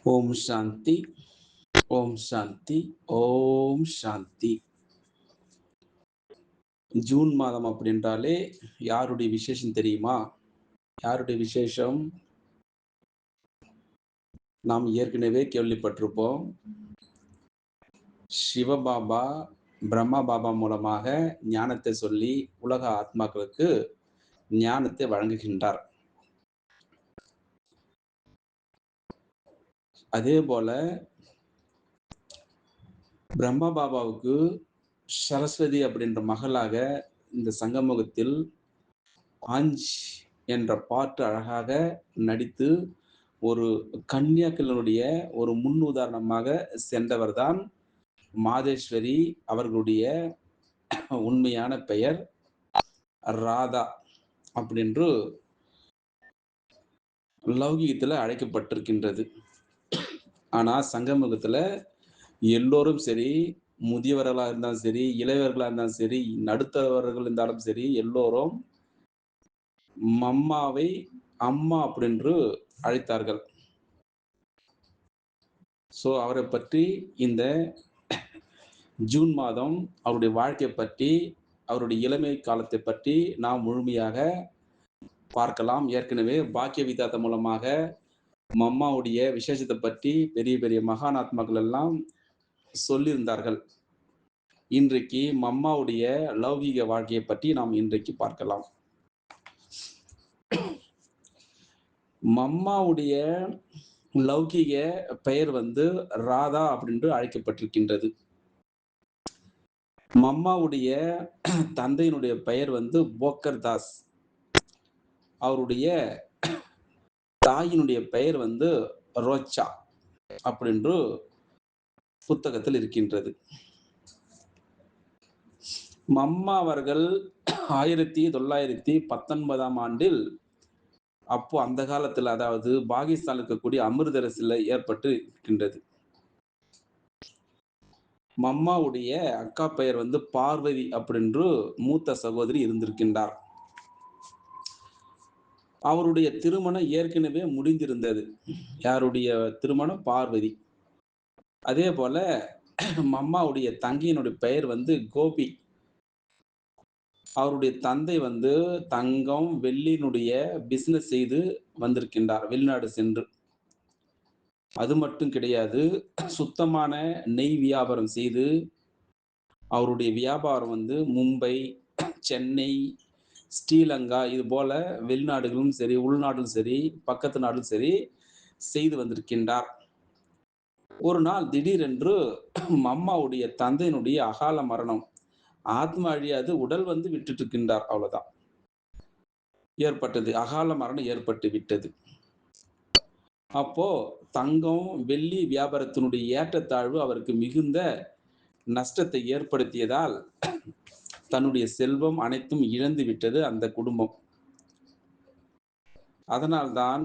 ஓம் சாந்தி. ஓம் சாந்தி. ஓம் சாந்தி. June மாதம் அப்படின்றாலே யாருடைய விசேஷம் தெரியுமா? யாருடைய விசேஷம்? நாம் ஏற்கனவே கேள்விப்பட்டிருப்போம். சிவபாபா பிரம்மா பாபா மூலமாக ஞானத்தை சொல்லி உலக ஆத்மாக்களுக்கு ஞானத்தை வழங்குகின்றார். அதே போல பிரம்மா பாபாவுக்கு சரஸ்வதி அப்படின்ற மகளாக இந்த சங்கமுகத்தில் ஆஞ்ச் என்ற பாட்டு அழகாக நடித்து ஒரு கன்னியாக்களுடைய ஒரு முன் உதாரணமாக சென்றவர்தான் மாதேஸ்வரி. அவர்களுடைய உண்மையான பெயர் ராதா அப்படின்று லௌகீகத்துல அழைக்கப்பட்டிருக்கின்றது. ஆனா சங்கமுகத்துல எல்லோரும் சரி, முதியவர்களா இருந்தாலும் சரி, இளையவர்களா இருந்தாலும் சரி, நடுத்தரவர்கள் இருந்தாலும் சரி, எல்லோரும் மம்மாவை அம்மா அப்படின்று அழைத்தார்கள். அவரை பற்றி இந்த ஜூன் மாதம் அவருடைய வாழ்க்கை பற்றி, அவருடைய இளமை காலத்தை பற்றி நாம் முழுமையாக பார்க்கலாம். ஏற்கனவே பாக்கிய விதாத்த மூலமாக மம்மாவுடைய விசேஷத்தை பற்றி பெரிய பெரிய மகானாத்மாக்கள் எல்லாம் சொல்லியிருந்தார்கள். இன்றைக்கு மம்மாவுடைய லௌகீக வாழ்க்கையை பற்றி நாம் இன்றைக்கு பார்க்கலாம். மம்மாவுடைய லௌகீக பெயர் ராதா அப்படின்று அழைக்கப்பட்டிருக்கின்றது. மம்மாவுடைய தந்தையினுடைய பெயர் போக்கர் தாஸ். அவருடைய தாயினுடைய பெயர் ரோச்சா அப்படின்று புத்தகத்தில் இருக்கின்றது. மம்மா அவர்கள் 1919ஆம் ஆண்டில் அப்போ அந்த காலத்தில், அதாவது பாகிஸ்தான் இருக்கக்கூடிய அமிர்தரசில் ஏற்பட்டு இருக்கின்றது. மம்மாவுடைய அக்கா பெயர் பார்வதி அப்படின்று மூத்த சகோதரி இருந்திருக்கின்றார். அவருடைய திருமணம் ஏற்கனவே முடிந்திருந்தது. யாருடைய திருமணம்? பார்வதி. அதே போல மம்மாவுடைய தங்கையினுடைய பெயர் கோபி. அவருடைய தந்தை தங்கம் வெள்ளியினுடைய பிசினஸ் செய்து வந்திருக்கின்றார், வெளிநாடு சென்று. அது மட்டும் கிடையாது, சுத்தமான நெய் வியாபாரம் செய்து அவருடைய வியாபாரம் மும்பை, சென்னை, ஸ்ரீலங்கா இது போல வெளிநாடுகளும் சரி, உள்நாடும் சரி, பக்கத்து நாடும் சரி செய்து வந்திருக்கின்றார். ஒரு நாள் திடீரென்று மம்மாவுடைய தந்தையினுடைய அகால மரணம், ஆத்மா அழியாது, உடல் விட்டுட்டு இருக்கின்றார், அவ்வளவுதான் ஏற்பட்டது. அகால மரணம் ஏற்பட்டு விட்டது. அப்போ தங்கம் வெள்ளி வியாபாரத்தினுடைய ஏற்றத்தாழ்வு அவருக்கு மிகுந்த நஷ்டத்தை ஏற்படுத்தியதால் தன்னுடைய செல்வம் அனைத்தும் இழந்து விட்டது அந்த குடும்பம். அதனால்தான்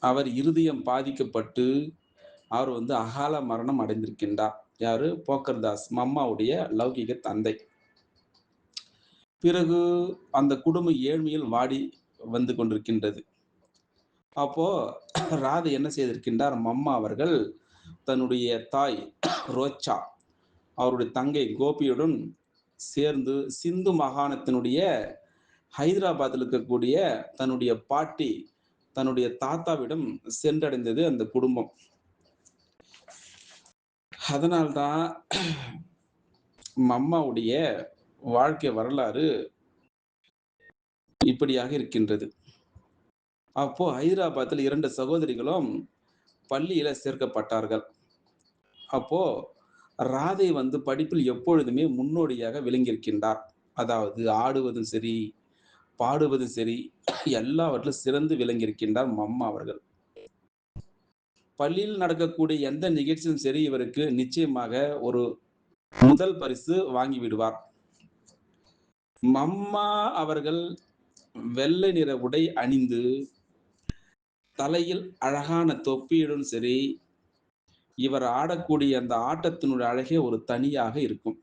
அவர் இருதயம் பாதிக்கப்பட்டு அவர் அகால மரணம் அடைந்திருக்கின்றார். யாரு? போக்கர்தாஸ், மம்மாவுடைய லௌகிக தந்தை. பிறகு அந்த குடும்பம் ஏழ்மையில் வாடி வந்து கொண்டிருக்கின்றது. அப்போ ராதை என்ன செய்திருக்கின்றார்? மம்மா அவர்கள் தன்னுடைய தாய் ரோச்சா, அவருடைய தங்கை கோபியுடன் சேர்ந்து சிந்து மாகாணத்தினுடைய ஹைதராபாத்தில் இருக்கக்கூடிய தன்னுடைய பாட்டி, தன்னுடைய தாத்தாவிடம் சென்றடைந்தது அந்த குடும்பம். அதனால்தான் மம்மாவுடைய வாழ்க்கை வரலாறு இப்படியாக இருக்கின்றது. அப்போ ஹைதராபாத்தில் 2 சகோதரிகளும் பள்ளியில சேர்க்கப்பட்டார்கள். அப்போ ராதை படிப்பில் எப்பொழுதுமே முன்னோடியாக விளங்கியிருக்கின்றார். அதாவது ஆடுவதும் சரி, பாடுவதும் சரி, எல்லாவற்றிலும் சிறந்து விளங்கியிருக்கின்றார் மம்மா அவர்கள். பள்ளியில் நடக்கக்கூடிய எந்த நிகழ்ச்சியும் சரி, இவருக்கு நிச்சயமாக ஒரு முதல் பரிசு வாங்கி விடுவார். மம்மா அவர்கள் வெள்ளை நிற உடை அணிந்து தலையில் அழகான தொப்பியுடன் சரி, இவர் ஆடக்கூடிய அந்த ஆட்டத்தினுடைய அழகே ஒரு தனியாக இருக்கும்.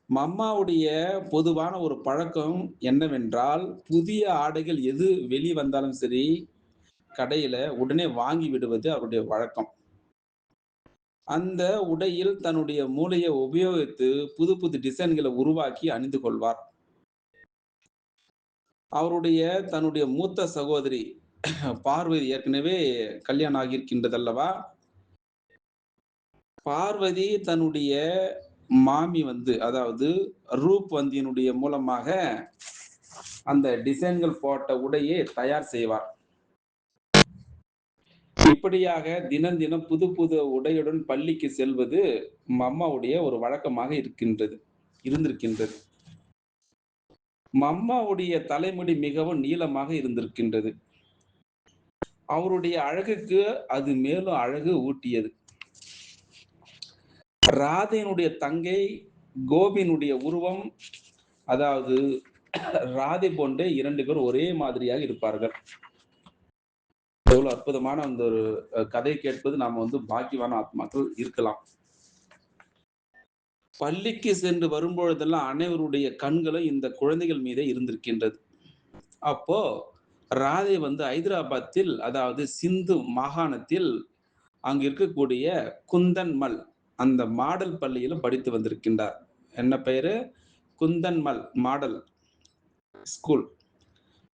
மம்மாவுடைய பொதுவான ஒரு பழக்கம் என்னவென்றால், புதிய ஆடைகள் எது வெளிவந்தாலும் சரி, கடையில உடனே வாங்கி விடுவது அவருடைய வழக்கம். அந்த உடையில் தன்னுடைய மூளையை உபயோகித்து புது புது டிசைன்களை உருவாக்கி அணிந்து கொள்வார். அவருடைய தன்னுடைய மூத்த சகோதரி பார்வதி ஏற்கனவே கல்யாணம் ஆகியிருக்கின்றது அல்லவா? பார்வதி தன்னுடைய மாமி அதாவது ரூப்வந்தியினுடைய மூலமாக அந்த டிசைன்கள் போட்ட உடையை தயார் செய்வார். இப்படியாக தினம் தினம் புது புது உடையுடன் பள்ளிக்கு செல்வது மம்மாவுடைய ஒரு வழக்கமாக இருந்திருக்கின்றது. மம்மாவுடைய தலைமுடி மிகவும் நீளமாக இருந்திருக்கின்றது. அவருடைய அழகுக்கு அது மேலும் அழகு ஊட்டியது. ராதையினுடைய தங்கை கோபியினுடைய உருவம், அதாவது ராதை போன்றே 2 பேர் ஒரே மாதிரியாக இருப்பார்கள். எவ்வளவு அற்புதமான அந்த ஒரு கதை கேட்பது நாம பாக்கியவான ஆத்மாக்கள் இருக்கலாம். பள்ளிக்கு சென்று வரும்பொழுதெல்லாம் அனைவருடைய கண்களும் இந்த குழந்தைகள் மீதே இருந்திருக்கின்றது. அப்போ ராதை ஹைதராபாத்தில், அதாவது சிந்து மாகாணத்தில் அங்கு இருக்கக்கூடிய குந்தன்மல் அந்த மாடல் பள்ளியிலும் படித்து வந்திருக்கின்றார். என்ன பெயரு? குந்தன்மல் மாடல் ஸ்கூல்.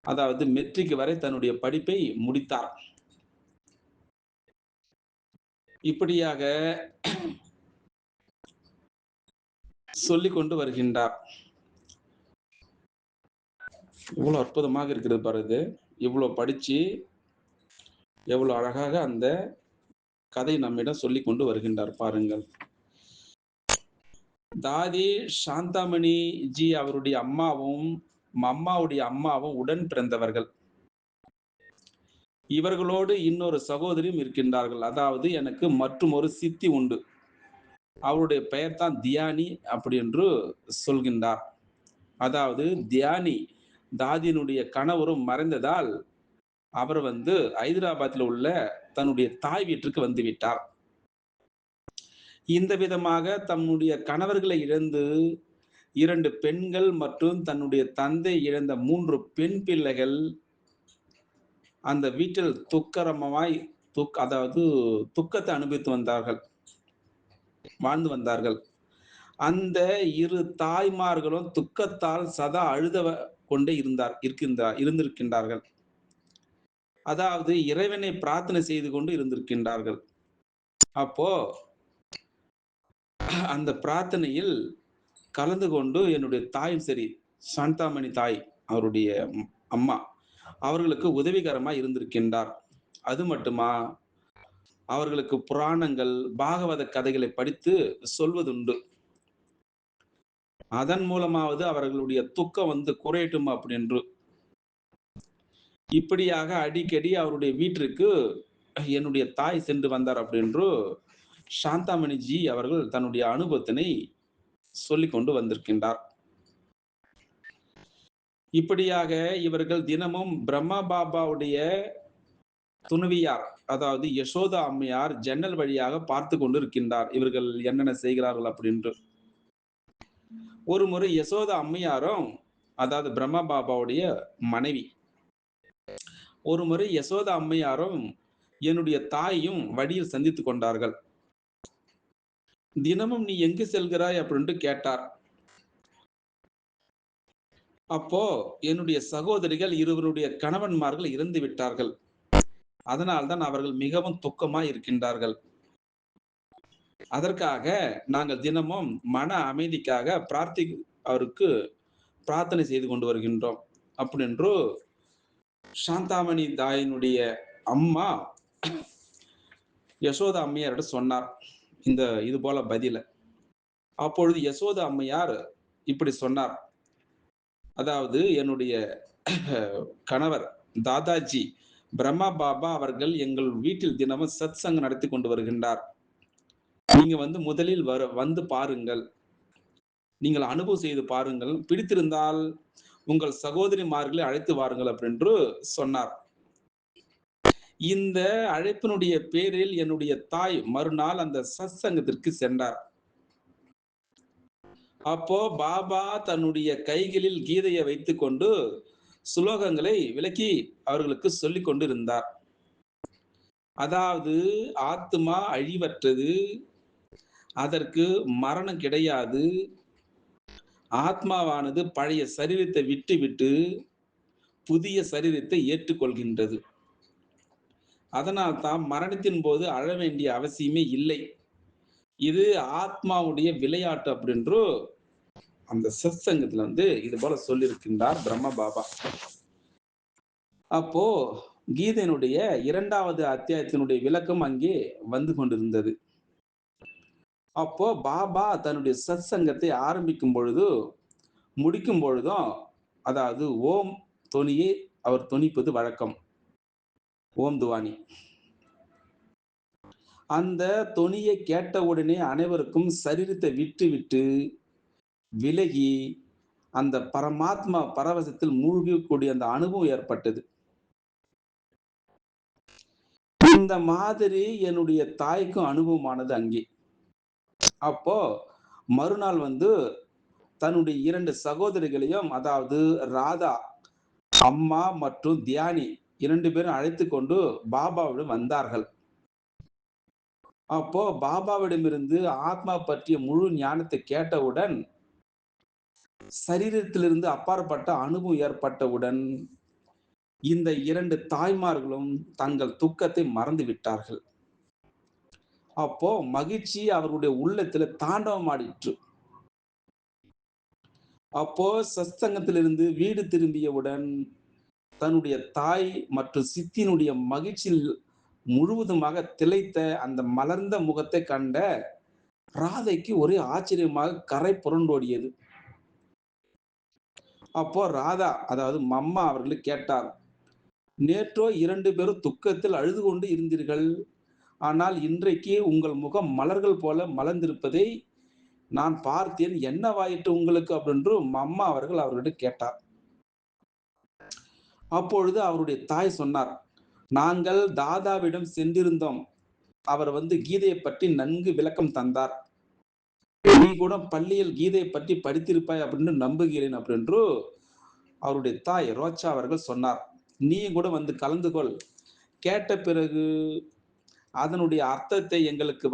அதாவது மெட்ரிக் வரை தன்னுடைய படிப்பை முடித்தார். இப்படியாக சொல்லிக் கொண்டு வருகின்றார். இவ்வளவு அற்புதமாக இருக்கிறது பாருங்க. இவ்வளவு படிச்சு எவ்வளவு அழகாக அந்த கதை நம்மிடம் சொல்லிக் கொண்டு வருகின்றார் பாருங்கள். தாதி சாந்தாமணி ஜி அவருடைய அம்மாவும் அம்மாவுடைய அம்மாவும் உடன் பிறந்தவர்கள். இவர்களோடு இன்னொரு சகோதரியும் இருக்கின்றார்கள். அதாவது எனக்கு மற்றும் ஒரு சித்தி உண்டு. அவருடைய பெயர் தான் தியானி அப்படி என்று சொல்கின்றார். அதாவது தியானி தாதியினுடைய கணவரும் மறைந்ததால் அவர் ஹைதராபாத்தில் உள்ள தன்னுடைய தாய் வீட்டிற்கு வந்து விட்டார். இந்த விதமாக தன்னுடைய கணவர்களை இழந்து 2 பெண்கள் மற்றும் தன்னுடைய தந்தை இழந்த 3 பெண் பிள்ளைகள் அந்த வீட்டில் அதாவது துக்கத்தை அனுபவித்து வாழ்ந்து வந்தார்கள். அந்த 2 தாய்மார்களும் துக்கத்தால் சதா அழுத கொண்டே இருந்திருக்கின்றார்கள். அதாவது இறைவனை பிரார்த்தனை செய்து கொண்டு இருந்திருக்கின்றார்கள். அப்போ அந்த பிரார்த்தனையில் கலந்து கொண்டு என்னுடைய தாயும் சரி, சாந்தாமணி தாய் அவருடைய அம்மா அவர்களுக்கு உதவிகரமாய் இருந்திருக்கின்றார். அது மட்டுமா, அவர்களுக்கு புராணங்கள், பாகவத கதைகளை படித்து சொல்வதுண்டு. அதன் மூலமாவது அவர்களுடைய துக்கம் குறையட்டும் அப்படின்னு. இப்படியாக அடிக்கடி அவருடைய வீட்டிற்கு என்னுடைய தாய் சென்று வந்தார் அப்படின்னு சாந்தாமணிஜி அவர்கள் தன்னுடைய அனுபவத்தினை சொல்லிக் கொண்டு வந்திருக்கின்றார். இப்படியாக இவர்கள் தினமும் பிரம்மா பாபாவுடைய துணைவியார், அதாவது யசோதா அம்மையார் ஜன்னல் வழியாக பார்த்து கொண்டு இருக்கின்றார் இவர்கள் என்னென்ன செய்கிறார்கள் அப்படின்று. ஒரு முறை யசோதா அம்மையாரும், அதாவது பிரம்மா பாபாவுடைய மனைவி, ஒரு முறை யசோதா அம்மையாரும் என்னுடைய தாயும் வழியில் சந்தித்துக் கொண்டார்கள். தினமும் நீ எங்கு செல்கிறாய் அப்படின்ட்டு கேட்டார். அப்போ என்னுடைய சகோதரிகள் இருவருடைய கணவன்மார்கள் இறந்து விட்டார்கள். அதனால்தான் அவர்கள் மிகவும் துக்கமாய் இருக்கின்றார்கள். அதற்காக நாங்கள் தினமும் மன அமைதிக்காக அவருக்கு பிரார்த்தனை செய்து கொண்டு வருகின்றோம் அப்படின்று சாந்தாமணி தாயினுடைய அம்மா யசோதா அம்மையாரிடம் சொன்னார் இது போல பதில. அப்பொழுது யசோதா அம்மையார் இப்படி சொன்னார். அதாவது என்னுடைய கணவர் தாதாஜி பிரம்மா பாபா அவர்கள் எங்கள் வீட்டில் தினமும் சத் சங்கம் நடத்தி கொண்டு வருகின்றார். நீங்க முதலில் வந்து பாருங்கள், நீங்கள் அனுபவம் செய்து பாருங்கள், பிடித்திருந்தால் உங்கள் சகோதரிமார்களை அழைத்து வாருங்கள் அப்படின்னு சொன்னார். இந்த அழைப்பினுடைய பேரில் என்னுடைய தாய் மறுநாள் அந்த சத் சங்கத்திற்கு சென்றார். அப்போ பாபா தன்னுடைய கைகளில் கீதையை வைத்துக் கொண்டு சுலோகங்களை விளக்கி அவர்களுக்கு சொல்லிக் கொண்டு இருந்தார். அதாவது ஆத்துமா அழிவற்றது, அதற்கு மரணம் கிடையாது. ஆத்மாவானது பழைய சரீரத்தை விட்டுவிட்டு புதிய சரீரத்தை ஏற்றுக்கொள்கின்றது. அதனால் தான் மரணத்தின் போது அழ வேண்டிய அவசியமே இல்லை. இது ஆத்மாவுடைய விளையாட்டு அப்படின்று அந்த சத்சங்கத்துல இது போல சொல்லியிருக்கின்றார் பிரம்ம பாபா. அப்போ கீதையினுடைய 2வது அத்தியாயத்தினுடைய விளக்கம் அங்கே வந்து கொண்டிருந்தது. அப்போ பாபா தன்னுடைய சத்சங்கத்தை ஆரம்பிக்கும் பொழுது, முடிக்கும் பொழுதும், அதாவது ஓம் தொனியை அவர் தொனிப்பது வழக்கம். ஓம் துவானி. அந்த தொனியை கேட்டவுடனே அனைவருக்கும் சரீரத்தை விட்டுவிட்டு விலகி அந்த பரமாத்மா பரவசத்தில் மூழ்கக்கூடிய அந்த அனுபவம் ஏற்பட்டது. இந்த மாதிரி என்னுடைய தாய்க்கும் அனுபவமானது அங்கே. அப்போ மறுநாள் தன்னுடைய 2 சகோதரிகளையும், அதாவது ராதா அம்மா மற்றும் தியானி 2 பேரும் அழைத்துக் கொண்டு பாபாவிடம் வந்தார்கள். அப்போ பாபாவிடமிருந்து ஆத்மா பற்றிய முழு ஞானத்தை கேட்டவுடன், சரீரத்திலிருந்து அப்பாற்பட்ட அனுபவம் ஏற்பட்டவுடன், இந்த 2 தாய்மார்களும் தங்கள் துக்கத்தை மறந்து விட்டார்கள். அப்போ மகிழ்ச்சி அவர்களுடைய உள்ளத்துல தாண்டவம் ஆடிற்று. அப்போ சத்சங்கத்திலிருந்து வீடு திரும்பியவுடன் தன்னுடைய தாய் மற்றும் சித்தியினுடைய மகிழ்ச்சியில் முழுவதுமாக திளைத்த அந்த மலர்ந்த முகத்தை கண்ட ராதைக்கு ஒரே ஆச்சரியமாக கரை புரண்டோடியது. அப்போ ராதா, அதாவது மம்மா அவர்கள் கேட்டார், நேற்றோ 2 பேரும் துக்கத்தில் அழுது கொண்டு இருந்தீர்கள், ஆனால் இன்றைக்கு உங்கள் முகம் மலர்கள் போல மலர்ந்திருப்பதை நான் பார்த்தேன், என்னவாயிற்று உங்களுக்கு அப்படின்று மம்மா அவர்கள் அவர்களிடம் கேட்டார். அப்பொழுது அவருடைய தாய் சொன்னார், நாங்கள் தாதாவிடம் சென்றிருந்தோம், அவர் கீதையை பற்றி நன்கு விளக்கம் தந்தார், நீ கூட பள்ளியில் கீதையை பற்றி படித்திருப்பாய் அப்படின்னு நம்புகிறேன் அப்படின்று அவருடைய தாய் ரோச்சா அவர்கள் சொன்னார். நீ கூட கலந்து கொள், கேட்ட பிறகு அதனுடைய அர்த்தத்தை எங்களுக்கு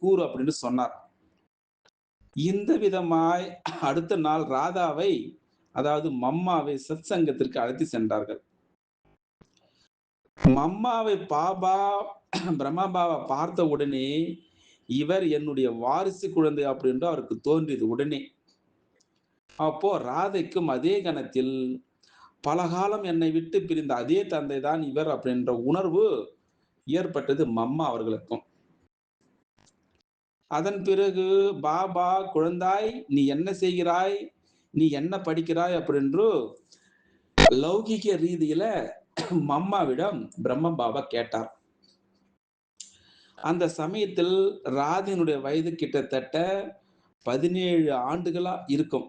கூறு அப்படின்னு சொன்னார். இந்த விதமாய் அடுத்த நாள் ராதாவை, அதாவது மம்மாவை சத்சங்கத்திற்கு அழைத்து சென்றார்கள். மம்மாவை பிரம்மா பாபா பார்த்த உடனே, இவர் என்னுடைய வாரிசு குழந்தை அப்படின்று அவருக்கு தோன்றியது உடனே. அப்போ ராதைக்கும் அதே கணத்தில் பலகாலம் என்னை விட்டு பிரிந்த அதே தந்தை தான் இவர் அப்படின்ற உணர்வு ஏற்பட்டது மம்மா அவர்களுக்கும். அதன் பிறகு பாபா, குழந்தாய் நீ என்ன செய்கிறாய், நீ என்ன படிக்கிறாய் அப்படின்று லௌகிக ரீதியில மம்மாவிடம் பிரம்ம பாபா கேட்டார். அந்த சமயத்தில் ராதினுடைய வயது கிட்டத்தட்ட 17 ஆண்டுகளா இருக்கும்.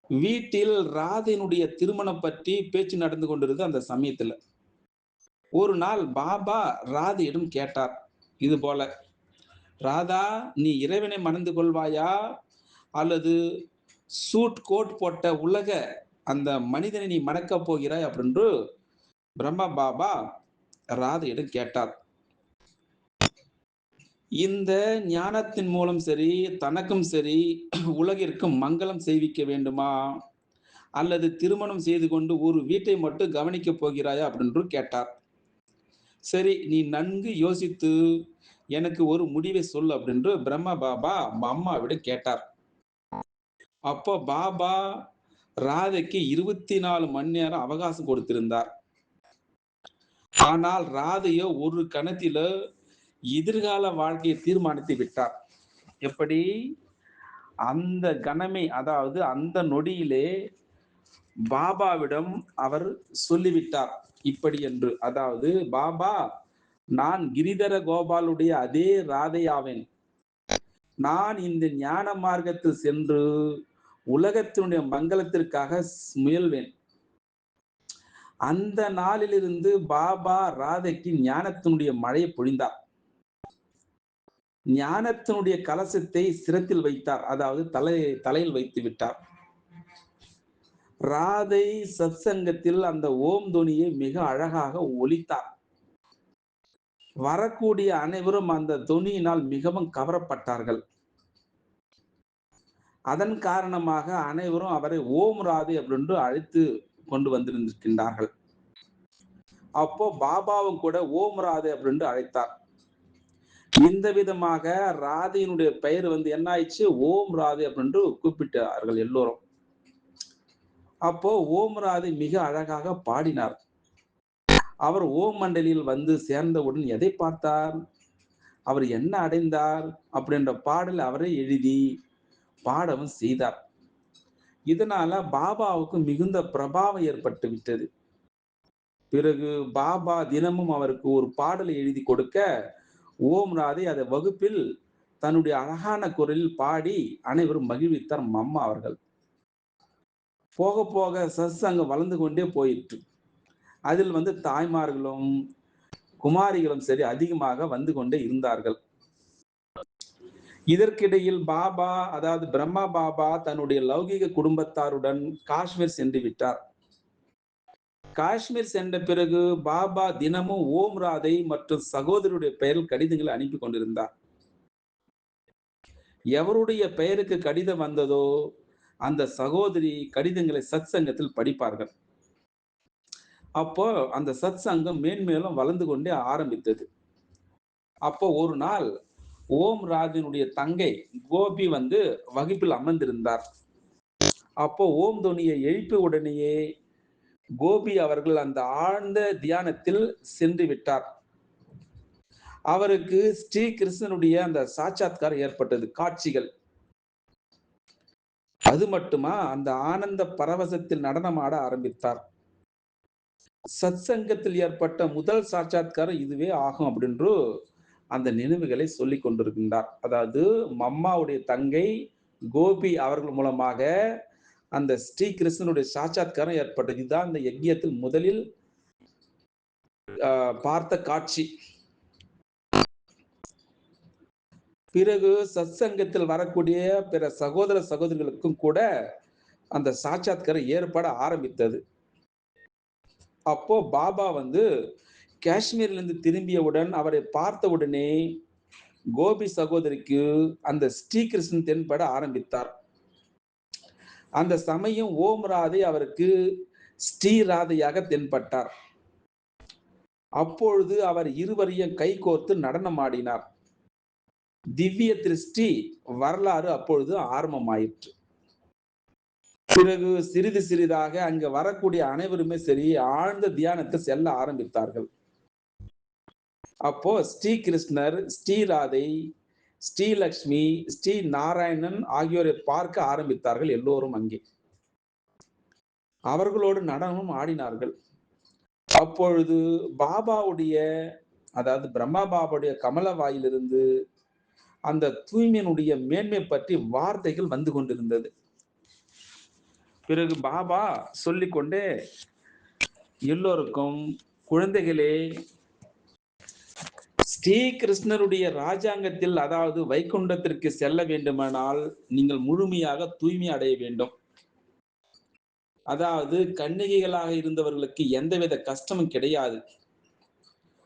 வீட்டில் ராதினுடைய திருமணம் பற்றி பேச்சு நடந்து கொண்டிருந்தது. அந்த சமயத்துல ஒரு நாள் பாபா ராதியிடம் கேட்டார், இது போல, ராதா, நீ இறைவனை மணந்து கொள்வாயா அல்லது சூட் கோட் போட்ட உலக அந்த மனிதனை நீ மணக்கப் போகிறாய் அப்படின்று பிரம்ம பாபா ராதையிடம் கேட்டார். இந்த ஞானத்தின் மூலம் சரி, தனக்கும் சரி, உலகிற்கும் மங்களம் செய்விக்க வேண்டுமா அல்லது திருமணம் செய்து கொண்டு ஒரு வீட்டை மட்டும் கவனிக்க போகிறாயா அப்படின்று கேட்டார். சரி, நீ நன்கு யோசித்து எனக்கு ஒரு முடிவை சொல் அப்படின்று பிரம்ம பாபா அம்மாவிடம் கேட்டார். அப்போ பாபா ராதைக்கு 24 மணி நேரம் அவகாசம் கொடுத்திருந்தார். ஆனால் ராதையோ ஒரு கணத்தில எதிர்கால வாழ்க்கையை தீர்மானித்து விட்டார். எப்படி? அந்த கணமே, அதாவது அந்த நொடியிலே பாபாவிடம் அவர் சொல்லிவிட்டார் இப்படி என்று, அதாவது பாபா, நான் கிரிதர கோபாலுடைய அதே ராதையாவேன். நான் இந்த ஞான மார்க்கத்தில் சென்று உலகத்தினுடைய மங்களத்திற்காக முயல்வேன். அந்த நாளிலிருந்து பாபா ராதைக்கு ஞானத்தினுடைய மழையை பொழிந்தார். ஞானத்தினுடைய கலசத்தை சிரத்தில் வைத்தார், அதாவது தலையில் வைத்து விட்டார். ராதை சத்சங்கத்தில் அந்த ஓம் துணியை மிக அழகாக ஒலித்தார். வரக்கூடிய அனைவரும் அந்த தொனியினால் மிகவும் கவரப்பட்டார்கள். அதன் காரணமாக அனைவரும் அவரை ஓம் ராதே அப்படின்னு அழைத்து கொண்டு வந்திருக்கின்றார்கள். அப்போ பாபாவும் கூட ஓம் ராதே அப்படின்னு அழைத்தார். இந்த விதமாக ராதையினுடைய பெயர் என்ன ஆயிடுச்சு, ஓம் ராதே அப்படின்னு கூப்பிட்டார்கள் எல்லோரும். அப்போ ஓம் ராதே மிக அழகாக பாடினார். அவர் ஓம் மண்டலில் வந்து சேர்ந்தவுடன் எதை பார்த்தார், அவர் என்ன அடைந்தார் அப்படின்ற பாடல் அவரே எழுதி பாடவும் செய்தார். இதனால பாபாவுக்கு மிகுந்த பிரபாவம் ஏற்பட்டு விட்டது. பிறகு பாபா தினமும் அவருக்கு ஒரு பாடலை எழுதி கொடுக்க, ஓம் ராதே அதை வகுப்பில் தன்னுடைய அழகான குரலில் பாடி அனைவரும் மகிழ்வித்தார் அம்மா அவர்கள். போக போக சத்சங்கம் வளர்ந்து கொண்டே போயிற்று. அதில் தாய்மார்களும் குமாரிகளும் சரி அதிகமாக வந்து கொண்டே இருந்தார்கள். இதற்கிடையில் பாபா, அதாவது பிரம்மா பாபா தன்னுடைய லௌகிக குடும்பத்தாருடன் காஷ்மீர் சென்று விட்டார். காஷ்மீர் சென்ற பிறகு பாபா தினமும் ஓம் ராதை மற்றும் சகோதரருடைய பெயரில் கடிதங்களை அனுப்பி கொண்டிருந்தார். எவருடைய பெயருக்கு கடிதம் வந்ததோ அந்த சகோதரி கடிதங்களை சத் சங்கத்தில் படிப்பார்கள். அப்போ அந்த சத் சங்கம் மேன்மேலும் வளர்ந்து கொண்டே ஆரம்பித்தது. அப்போ ஒரு நாள் ஓம் ராஜனுடைய தங்கை கோபி வகுப்பில் அமர்ந்திருந்தார். அப்போ ஓம் துணியை எழுப்பிய உடனேயே கோபி அவர்கள் அந்த ஆழ்ந்த தியானத்தில் சென்று விட்டார். அவருக்கு ஸ்ரீ கிருஷ்ணனுடைய அந்த சாட்சாத்காரம் ஏற்பட்டது, காட்சிகள். அது மட்டுமா, அந்த ஆனந்த பரவசத்தில் நடனமாட ஆரம்பித்தார். சத்சங்கத்தில் ஏற்பட்ட முதல் சாட்சாத்காரம் இதுவே ஆகும் அப்படின்று அந்த நினைவுகளை சொல்லிக் கொண்டிருக்கின்றார். அதாவது மம்மாவுடைய தங்கை கோபி அவர்கள் மூலமாக அந்த ஸ்ரீ கிருஷ்ணனுடைய சாட்சாத்காரம் ஏற்பட்டது. இதுதான் இந்த யஜ்யத்தில் முதலில் பார்த்த காட்சி. பிறகு சத்சங்கத்தில் வரக்கூடிய பிற சகோதர சகோதரிகளுக்கும் கூட அந்த சாட்சாத்காரம் ஏற்பட ஆரம்பித்தது. அப்போ பாபா காஷ்மீரிலிருந்து திரும்பியவுடன் அவரை பார்த்தவுடனே கோபி சகோதரிக்கு அந்த ஸ்ரீகிருஷ்ணன் தென்பட ஆரம்பித்தார். அந்த சமயம் ஓம் ராதை அவருக்கு ஸ்ரீ ராதையாக தென்பட்டார். அப்பொழுது அவர் இருவரையும் கைகோர்த்து நடனமாடினார். திவ்ய திருஷ்டி வரலாறு அப்பொழுது ஆரம்பமாயிற்று. பிறகு சிறிது சிறிதாக அங்க வரக்கூடிய அனைவருமே சரி ஆழ்ந்த தியானத்தை செல்ல ஆரம்பித்தார்கள். அப்போ ஸ்ரீ கிருஷ்ணர், ஸ்ரீ ராதை, ஸ்ரீலக்ஷ்மி, ஸ்ரீ நாராயணன் ஆகியோரை பார்க்க ஆரம்பித்தார்கள் எல்லோரும். அங்கே அவர்களோடு நடனமும் ஆடினார்கள். அப்பொழுது பாபாவுடைய, அதாவது பிரம்மா பாபாவுடைய கமல வாயிலிருந்து அந்த தூய்மையினுடைய மேன்மை பற்றி வார்த்தைகள் வந்து கொண்டிருந்தது. பிறகு பாபா சொல்லிக்கொண்டே எல்லோருக்கும், குழந்தைகளே, ஸ்ரீ கிருஷ்ணருடைய ராஜாங்கத்தில், அதாவது வைகுண்டத்திற்கு செல்ல வேண்டுமானால் நீங்கள் முழுமையாக தூய்மை அடைய வேண்டும். அதாவது கன்னிகைகளாக இருந்தவர்களுக்கு எந்தவித கஷ்டமும் கிடையாது.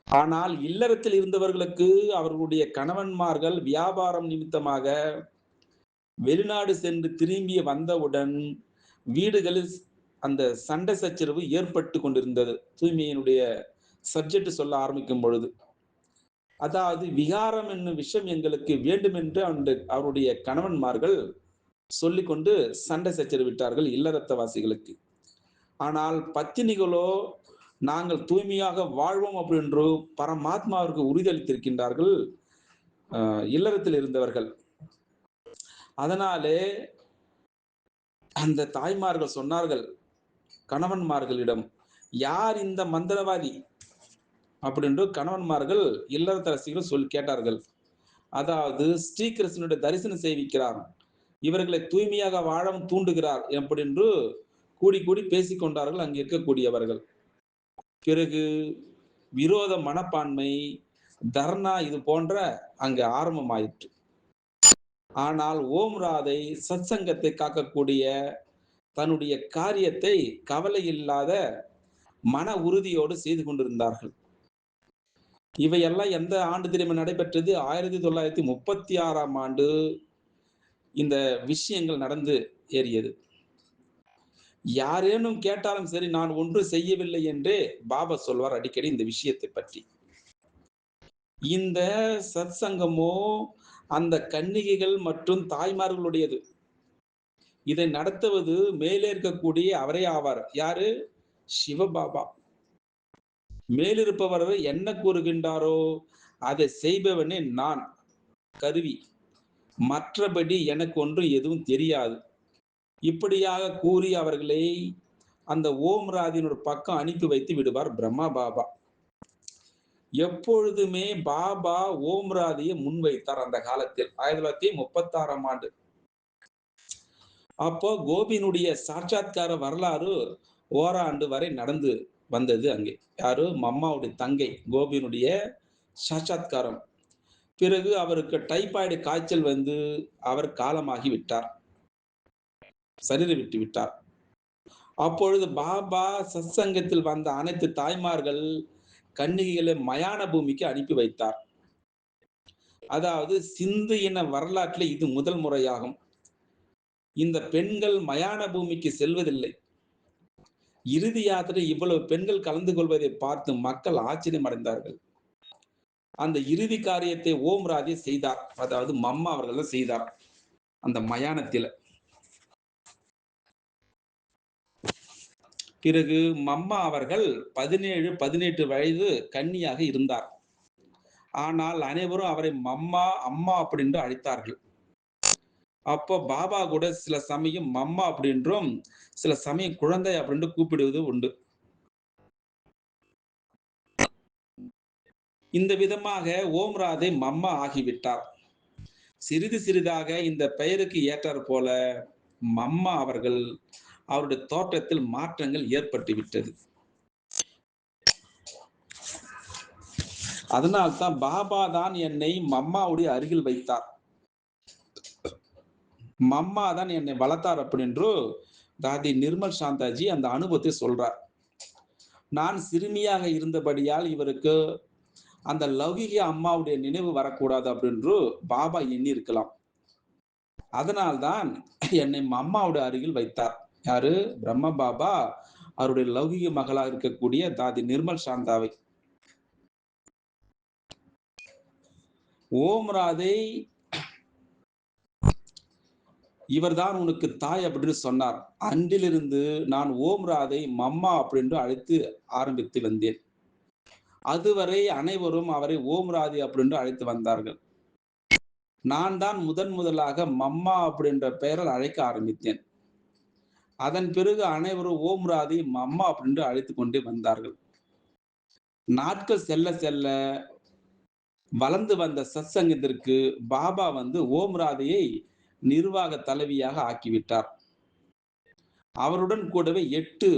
ஆனால் இல்லறத்தில் இருந்தவர்களுக்கு அவர்களுடைய கணவன்மார்கள் வியாபாரம் நிமித்தமாக வெளிநாடு சென்று திரும்பி வந்தவுடன் வீடுகளில் அந்த சண்டை சச்சரவு ஏற்பட்டு கொண்டிருந்தது. தூய்மையினுடைய சப்ஜெக்ட் சொல்ல ஆரம்பிக்கும் பொழுது, அதாவது விகாரம் என்னும் விஷயம் எங்களுக்கு வேண்டும் என்று அவருடைய கணவன்மார்கள் சொல்லிக்கொண்டு சண்டை சச்சரவிட்டார்கள் இல்லறத்தவாசிகளுக்கு. ஆனால் பத்தினிகளோ நாங்கள் தூய்மையாக வாழ்வோம் அப்படின்று பரமாத்மாவிற்கு உறுதியளித்திருக்கின்றார்கள் இல்லறத்தில் இருந்தவர்கள். அதனாலே அந்த தாய்மார்கள் சொன்னார்கள் கணவன்மார்களிடம், யார் இந்த மந்திரவாதி அப்படின்று கணவன்மார்கள் இல்லறத்தரசிகள் கேட்டார்கள். அதாவது ஸ்ரீகிருஷ்ணனுடைய தரிசனம் செய்விக்கிறார், இவர்களை தூய்மையாக வாழவும் தூண்டுகிறார் அப்படின்று கூடி கூடி பேசிக்கொண்டார்கள் அங்கு இருக்கக்கூடியவர்கள். பிறகு விரோத மனப்பான்மை, தர்ணா இது போன்ற அங்கு ஆரம்பமாயிற்று. ஆனால் ஓம் ராதை சத்சங்கத்தை காக்கக்கூடிய தன்னுடைய காரியத்தை கவலை இல்லாத மன உறுதியோடு செய்து கொண்டிருந்தார்கள். இவையெல்லாம் எந்த ஆண்டு தெரியுமா நடைபெற்றது? 1936ஆம் ஆண்டு இந்த விஷயங்கள் நடந்து ஏறியது. யாரேனும் கேட்டாலும் சரி, நான் ஒன்றும் செய்யவில்லை என்றே பாபா சொல்வார் அடிக்கடி இந்த விஷயத்தை பற்றி. இந்த சத்சங்கமோ அந்த கன்னிகைகள் மற்றும் தாய்மார்களுடையது. இதை நடத்துவது மேலே இருக்கக்கூடிய அவரே ஆவார். யாரு? சிவபாபா. மேலிருப்பவர் என்ன கூறுகின்றாரோ அதை செய்பவனே நான், கருவி. மற்றபடி எனக்கு ஒன்றும் எதுவும் தெரியாது. இப்படியாக கூறி அவர்களை அந்த ஓம் ராதியின் ஒரு பக்கம் அனுப்பி வைத்து விடுவார் பிரம்மா பாபா. எப்பொழுதுமே பாபா ஓம் ராதியை முன்வைத்தார் அந்த காலத்தில் 1936ஆம் ஆண்டு. அப்போ கோபியினுடைய சாட்சாத்கார வரலாறு ஓராண்டு வரை நடந்து வந்தது. அங்கே யாரு? மம்மாவுடைய தங்கை கோபியினுடைய சாட்சாத்காரம். பிறகு அவருக்கு டைபாய்டு காய்ச்சல் வந்து அவர் காலமாகி விட்டார், சரீரை விட்டு விட்டார். அப்பொழுது பாபா சத்சங்கத்தில் வந்த அனைத்து தாய்மார்கள் கன்னிகைகளை மயான பூமிக்கு அனுப்பி வைத்தார். அதாவது சிந்து இன வரலாற்றில் இது முதல் முறையாகும். இந்த பெண்கள் மயான பூமிக்கு செல்வதில்லை. இறுதி யாத்திரை இவ்வளவு பெண்கள் கலந்து கொள்வதை பார்த்து மக்கள் ஆச்சரியம் அடைந்தார்கள். அந்த இறுதி காரியத்தை ஓம் ராஜே செய்தார். அதாவது மம்மா அவர்கள் தான் செய்தார் அந்த மயானத்தில். பிறகு மம்மா அவர்கள் 17, 18 வயது கன்னியாக இருந்தார். ஆனால் அனைவரும் அவரை மம்மா, அம்மா அப்படின்னு அழைத்தார்கள். அப்போ பாபா கூட சில சமயம் மம்மா அப்படின்றும், சில சமயம் குழந்தை அப்படின்னு கூப்பிடுவது உண்டு. இந்த விதமாக ஓம் ராதே மம்மா ஆகிவிட்டார். சிறிது சிறிதாக இந்த பெயருக்கு ஏற்றாற் போல மம்மா அவர்கள் அவருடைய தோற்றத்தில் மாற்றங்கள் ஏற்பட்டு விட்டது. அதனால்தான் பாபா தான் என்னை மம்மாவுடைய அருகில் வைத்தார், மம்மா தான் என்னை வளர்த்தார் அப்படின்று தாதி நிர்மல் சாந்தாஜி அந்த அனுபவத்தை சொல்றார். நான் சிறுமியாக இருந்தபடியால் இவருக்கு அந்த லௌகிக அம்மாவுடைய நினைவு வரக்கூடாது அப்படின்று பாபா எண்ணி இருக்கலாம். அதனால்தான் என்னை அம்மாவுடைய அருகில் வைத்தார். யாரு? பிரம்ம பாபா அவருடைய லௌகிக மகளாக இருக்கக்கூடிய தாதி நிர்மல் சாந்தாவை. ஓம் ராதை இவர்தான் உனக்கு தாய் அப்படின்னு சொன்னார். அன்றிலிருந்து நான் ஓம் ராதை மம்மா அப்படின்னு அழைத்து ஆரம்பித்து வந்தேன். அதுவரை அனைவரும் அவரை ஓம் ராதி அப்படின்னு அழைத்து வந்தார்கள். நான் தான் முதலாக மம்மா அப்படின்ற பெயரால் அழைக்க ஆரம்பித்தேன். அதன் பிறகு அனைவரும் ஓம் ராதி மம்மா அப்படின்னு அழைத்துக் கொண்டே வந்தார்கள். நாட்கள் செல்ல செல்ல வளர்ந்து வந்த சத்சங்கத்திற்கு பாபா வந்து ஓம் ராதையை நிர்வாக தலைவியாக ஆக்கிவிட்டார். அவருடன் கூடவே 8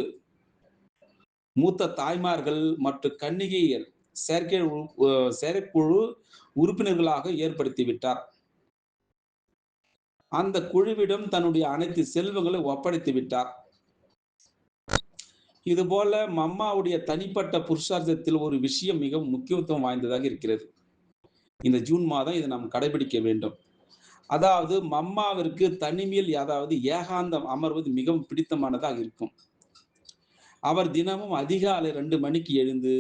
மூத்த தாய்மார்கள் மற்றும் கன்னிகைகள் செயற்குழு உறுப்பினர்களாக ஏற்படுத்தி விட்டார். அந்த குழுவிடம் தன்னுடைய அனைத்து செல்வங்களை ஒப்படைத்து விட்டார். இது போல மம்மாவுடைய தனிப்பட்ட புருஷார்த்தத்தில் ஒரு விஷயம் மிகவும் முக்கியத்துவம் வாய்ந்ததாக இருக்கிறது. இந்த ஜூன் மாதம் இதை நாம் கடைபிடிக்க வேண்டும். அதாவது மம்மாவிற்கு தனிமையில், அதாவது ஏகாந்தம் அமர்வது மிகவும் பிடித்தமானதாக இருக்கும். அவர் தினமும் அதிகாலை 2 மணிக்கு எழுந்து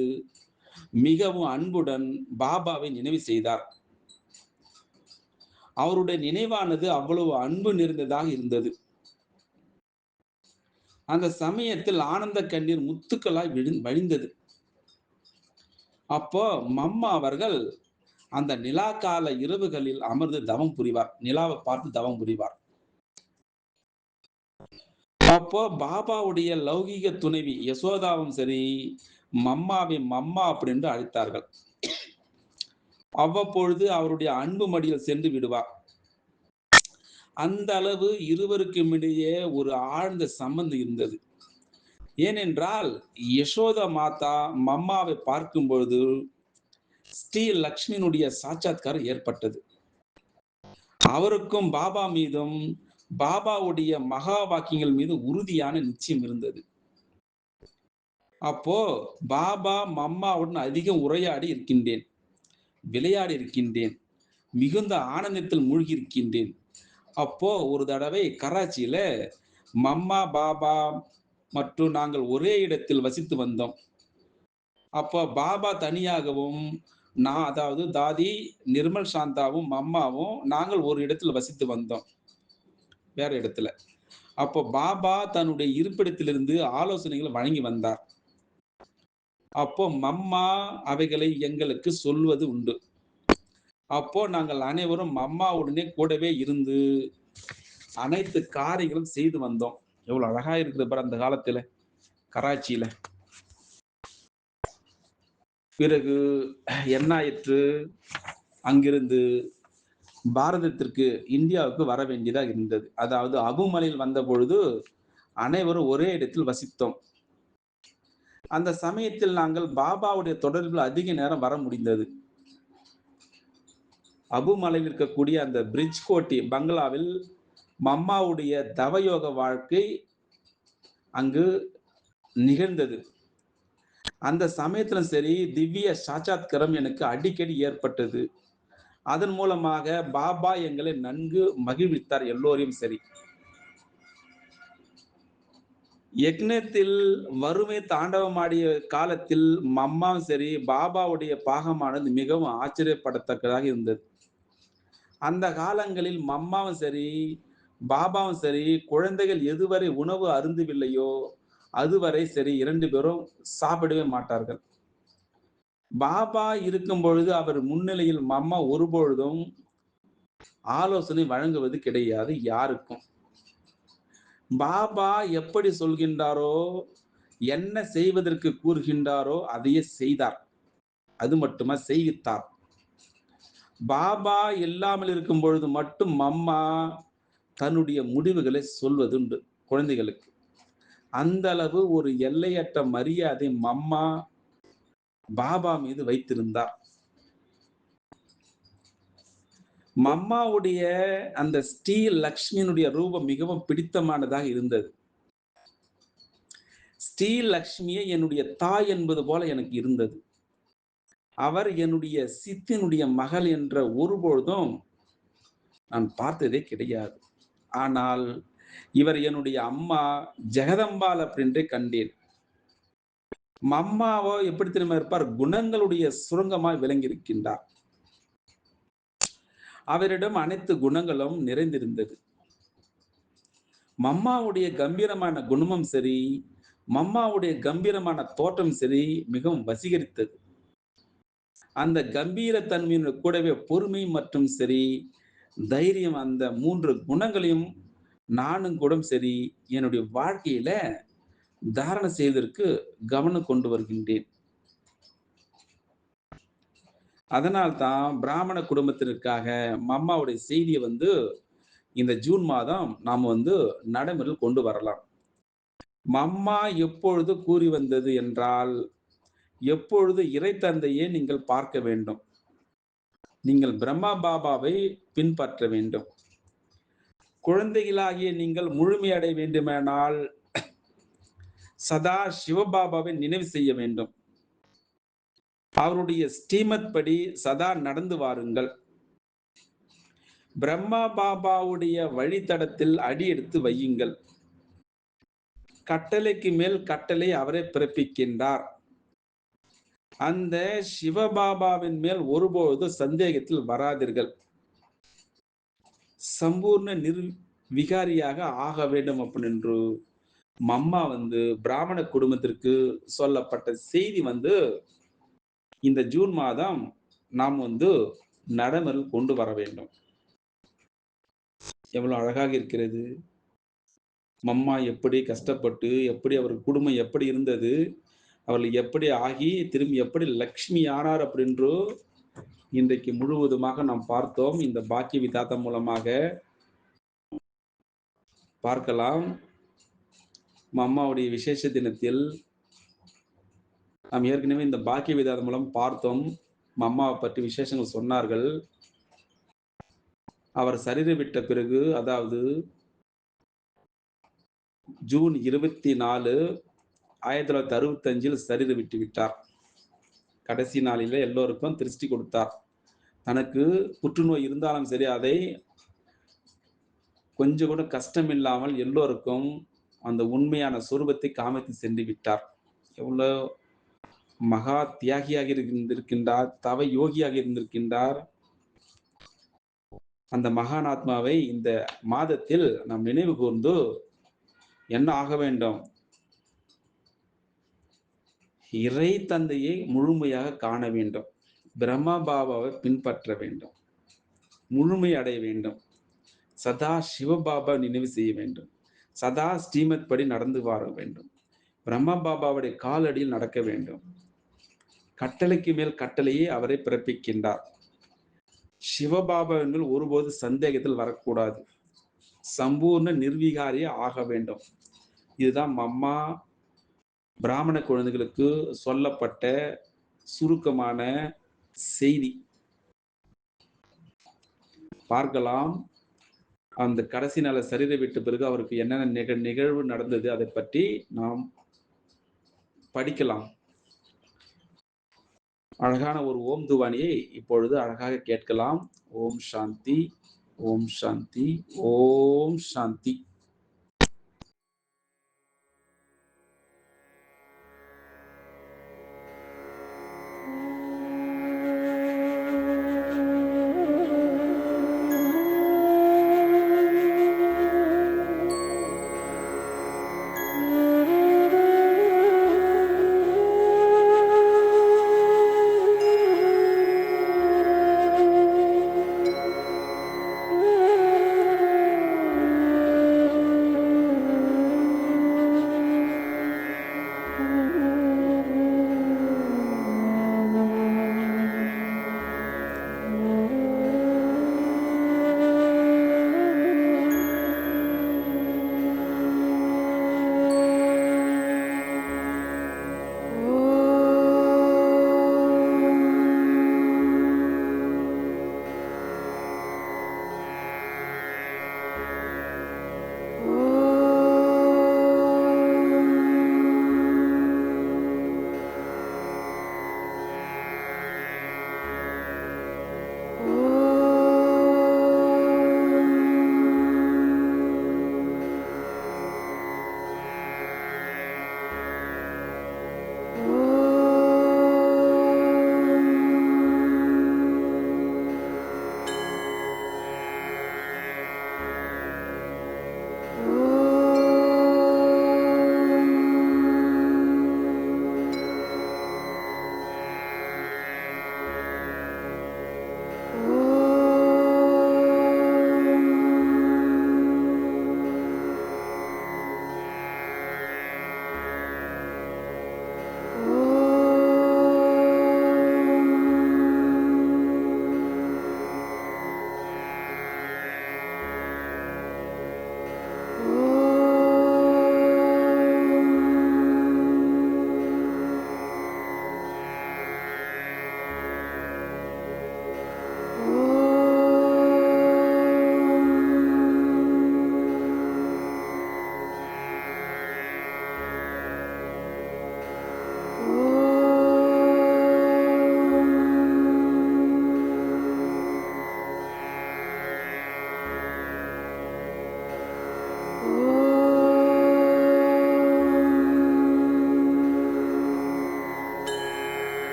மிகவும் அன்புடன் பாபாவை நினைவு செய்தார். அவருடைய நினைவானது அவ்வளவு அன்பு நிறைந்ததாக இருந்தது. அந்த சமயத்தில் ஆனந்த கண்ணீர் முத்துக்களாய் வழிந்தது. அப்போ மம்மா அவர்கள் அந்த நிலா கால இரவுகளில் அமர்ந்து தவம் புரிவார். நிலாவை பார்த்து தவம் புரிவார். அப்போ பாபாவுடைய லௌகிக துணைவி யசோதாவும் சரி, மம்மாவை மம்மா அப்படின்னு அழைத்தார்கள். அவ்வப்பொழுது அவருடைய அன்பு மடியில் சென்று விடுவார். அந்த அளவு இருவருக்கும் இடையே ஒரு ஆழ்ந்த சம்பந்தம் இருந்தது. ஏனென்றால் யசோதா மாதா மம்மாவை பார்க்கும் பொழுது ஸ்ரீ லக்ஷ்மியினுடைய சாட்சாத்காரம் ஏற்பட்டது. அவருக்கும் பாபா மீதும் பாபாவுடைய மகா வாக்கியங்கள் மீது உறுதியான நிச்சயம் இருந்தது. அப்போ பாபா மம்மாவுடன் அதிகம் உரையாடி இருக்கின்றேன். விளையாடி இருக்கின்றேன். மிகுந்த ஆனந்தத்தில் மூழ்கி இருக்கின்றேன். அப்போ ஒரு தடவை கராச்சியில மம்மா, பாபா மற்றும் நாங்கள் ஒரே இடத்தில் வசித்து வந்தோம். அப்போ பாபா தனியாகவும், நான் அதாவது தாதி, நிர்மல் சாந்தாவும், மம்மாவும் நாங்கள் ஒரு இடத்தில் வசித்து வந்தோம். வேற இடத்துல. அப்போ பாபா தன்னுடைய இருப்பிடத்திலிருந்து ஆலோசனைகள் வழங்கி வந்தார். அப்போ மம்மா அவைகளை எங்களுக்கு சொல்வது உண்டு. அப்போ நாங்கள் அனைவரும் மம்மாவுடனே கூடவே இருந்து அனைத்து காரியங்களும் செய்து வந்தோம். எவ்வளவு அழகா இருக்குது பாரு அந்த காலத்துல கராச்சியில. பிறகு என்ன ஆயிற்று? அங்கிருந்து பாரதத்திற்கு, இந்தியாவுக்கு வர வேண்டியதா இருந்தது. அதாவது அபுமலையில் வந்த பொழுது அனைவரும் ஒரே இடத்தில் வசித்தோம். அந்த சமயத்தில் நாங்கள் பாபாவுடைய தொடர்பில் அதிக நேரம் வர முடிந்தது. அபுமலையில் இருக்கக்கூடிய அந்த பிரிட்ஜ் கோட்டி பங்களாவில் மம்மாவுடைய தவயோக வாழ்க்கை அங்கு நிகழ்ந்தது. அந்த சமயத்திலும் சரி, திவ்ய சாட்சாத்காரம் எனக்கு அடிக்கடி ஏற்பட்டது. அதன் மூலமாக பாபா எங்களை நன்கு மகிழ்வித்தார், எல்லோரையும் சரி. யக்னத்தில் வறுமை தாண்டவமாடிய காலத்தில் மம்மாவும் சரி, பாபாவுடைய பாகமானது மிகவும் ஆச்சரியப்படத்தக்கதாக இருந்தது. அந்த காலங்களில் மம்மாவும் சரி, பாபாவும் சரி, குழந்தைகள் எதுவரை உணவு அருந்தவில்லையோ அதுவரை சரி 2 பேரும் சாப்பிடவே மாட்டார்கள். பாபா இருக்கும் பொழுது அவர் முன்னிலையில் மம்மா ஒருபொழுதும் ஆலோசனை வழங்குவது கிடையாது யாருக்கும். பாபா எப்படி சொல்கின்றாரோ, என்ன செய்வதற்கு கூறுகின்றாரோ அதையே செய்தார். அது மட்டுமா செய்வித்தார். பாபா இல்லாமல் இருக்கும் பொழுது மட்டும் மம்மா தன்னுடைய முடிவுகளை சொல்வதுண்டு குழந்தைகளுக்கு. அந்த அளவு ஒரு எல்லையற்ற மரியாதை மம்மா பாபா மீது வைத்திருந்தார். மம்மாவுடைய அந்த ஸ்ரீ லக்ஷ்மியினுடைய ரூபம் மிகவும் பிடித்தமானதாக இருந்தது. ஸ்ரீ லக்ஷ்மியே என்னுடைய தாய் என்பது போல எனக்கு இருந்தது. அவர் என்னுடைய சித்தினுடைய மகள் என்ற ஒருபொழுதும் நான் பார்த்ததே கிடையாது. ஆனால் இவர் என்னுடைய அம்மா ஜெகதம்பாள் அப்படின்றே கண்டேன். மம்மாவோ எப்படி தெரியுமா இருப்பார்? குணங்களுடைய சுரங்கமாய் விளங்கியிருக்கின்றார். அவரிடம் அனைத்து குணங்களும் நிறைந்திருந்தது. மம்மாவுடைய கம்பீரமான குணமும் சரி, மம்மாவுடைய கம்பீரமான தோற்றம் சரி, மிகவும் வசீகரித்தது. அந்த கம்பீர தன்மையின் கூடவே பொறுமை மற்றும் சரி, தைரியம், அந்த 3 குணங்களையும் நானும் கூட சரி, என்னுடைய வாழ்க்கையில தாரணை செய்வதற்கு கவனம் கொண்டு வருகின்றேன். அதனால்தான் பிராமண குடும்பத்தினருக்காக மம்மாவுடைய செய்தியை இந்த ஜூன் மாதம் நாம நடைமுறையில் கொண்டு வரலாம். மம்மா எப்பொழுது கூறி வந்தது என்றால், எப்பொழுது இறை தந்தையை நீங்கள் பார்க்க வேண்டும். நீங்கள் பிரம்மா பாபாவை பின்பற்ற வேண்டும். குழந்தைகளாகிய நீங்கள் முழுமையடைய வேண்டுமானால் சதா சிவபாபாவை நினைவு செய்ய வேண்டும். அவருடைய ஸ்ரீமத் படி சதா நடந்து வாருங்கள். பிரம்மா பாபாவுடைய வழித்தடத்தில் அடி எடுத்து வையுங்கள். கட்டளைக்கு மேல் கட்டளை அவரை பிறப்பிக்கின்றார். அந்த சிவபாபாவின் மேல் ஒருபொழுது சந்தேகத்தில் வராதீர்கள். சம்பூர்ண நிர்விகாரியாக ஆக வேண்டும் அப்படின்னு மம்மா பிராமண குடும்பத்திற்கு சொல்லப்பட்ட செய்தி இந்த ஜூன் மாதம் நாம் நடைமுறையில் கொண்டு வர வேண்டும். எவ்வளவு அழகாக இருக்கிறது. மம்மா எப்படி கஷ்டப்பட்டு, எப்படி அவர் குடும்பம் எப்படி இருந்தது, அவர்கள் எப்படி ஆகி திரும்பி எப்படி லக்ஷ்மி ஆனார் அப்படின்று இன்றைக்கு முழுவதுமாக நாம் பார்த்தோம். இந்த பாக்கிய விதாத்தா மூலமாக பார்க்கலாம். மம்மாவுடைய விசேஷ தினத்தில் நாம் ஏற்கனவே இந்த பாக்கிய விதாத்தம் மூலம் பார்த்தோம். மம்மாவை பற்றி விசேஷங்கள் சொன்னார்கள். அவர் சரீரம் விட்ட பிறகு, அதாவது ஜூன் 24, 1965 சரீரம் விட்டு விட்டார். கடைசி நாளில எல்லோருக்கும் திருஷ்டி கொடுத்தார். தனக்கு புற்றுநோய் இருந்தாலும் சரி, அதை கொஞ்சம் கூட கஷ்டம் இல்லாமல் எல்லோருக்கும் அந்த உண்மையான சொரூபத்தை காமித்து சென்று விட்டார். எவ்வளோ மகா தியாகியாக இருந்திருக்கின்றார், தவ யோகியாக இருந்திருக்கின்றார். அந்த மகான் ஆத்மாவை இந்த மாதத்தில் நாம் நினைவு கூர்ந்து என்ன ஆக வேண்டும்? இறை தந்தையை முழுமையாக காண வேண்டும். பிரம்மா பாபாவை பின்பற்ற வேண்டும். முழுமை அடைய வேண்டும். சதா சிவபாபா நினைவு செய்ய வேண்டும். சதா ஸ்ரீமத் படி நடந்து வர வேண்டும். பிரம்மா பாபாவுடைய காலடியில் நடக்க வேண்டும். கட்டளைக்கு மேல் கட்டளையை அவரை பிறப்பிக்கின்றார். சிவபாபா என்பது ஒருபோது சந்தேகத்தில் வரக்கூடாது. சம்பூர்ண நிர்விகாரி ஆக வேண்டும். இதுதான் அம்மா பிராமண குழந்தைகளுக்கு சொல்லப்பட்ட சுருக்கமான செய்தி. பார்க்கலாம். அந்த கடைசி நாள சரீரை விட்ட பிறகு அவருக்கு என்னென்ன நிகழ்வு நடந்தது அதை பற்றி நாம் படிக்கலாம். அழகான ஒரு ஓம் துவானியை இப்பொழுது அழகாக கேட்கலாம். ஓம் சாந்தி, ஓம் சாந்தி, ஓம் சாந்தி.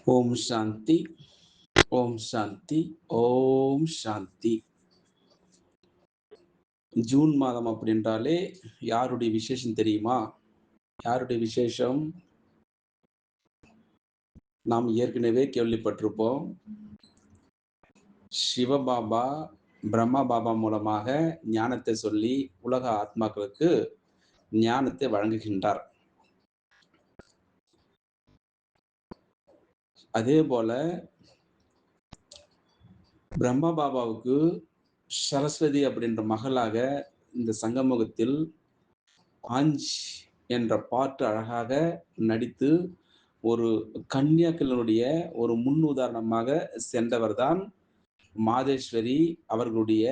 ஓம் சாந்தி, ஓம் சாந்தி, ஓம் சாந்தி. ஜூன் மாதம் அப்படின்றாலே யாருடைய விசேஷம் தெரியுமா? யாருடைய விசேஷம்? நாம் ஏற்கனவே கேள்விப்பட்டிருப்போம். சிவபாபா, பிரம்மா பாபா மூலமாக ஞானத்தை சொல்லி உலக ஆத்மாக்களுக்கு ஞானத்தை வழங்குகின்றார். அதே போல பிரம்மா பாபாவுக்கு சரஸ்வதி அப்படின்ற மகளாக இந்த சங்கமுகத்தில் ஆஞ்ச் என்ற பாட்டு அழகாக நடித்து ஒரு கன்னியாக்களுடைய ஒரு முன் உதாரணமாக சென்றவர்தான் மாதேஸ்வரி. அவர்களுடைய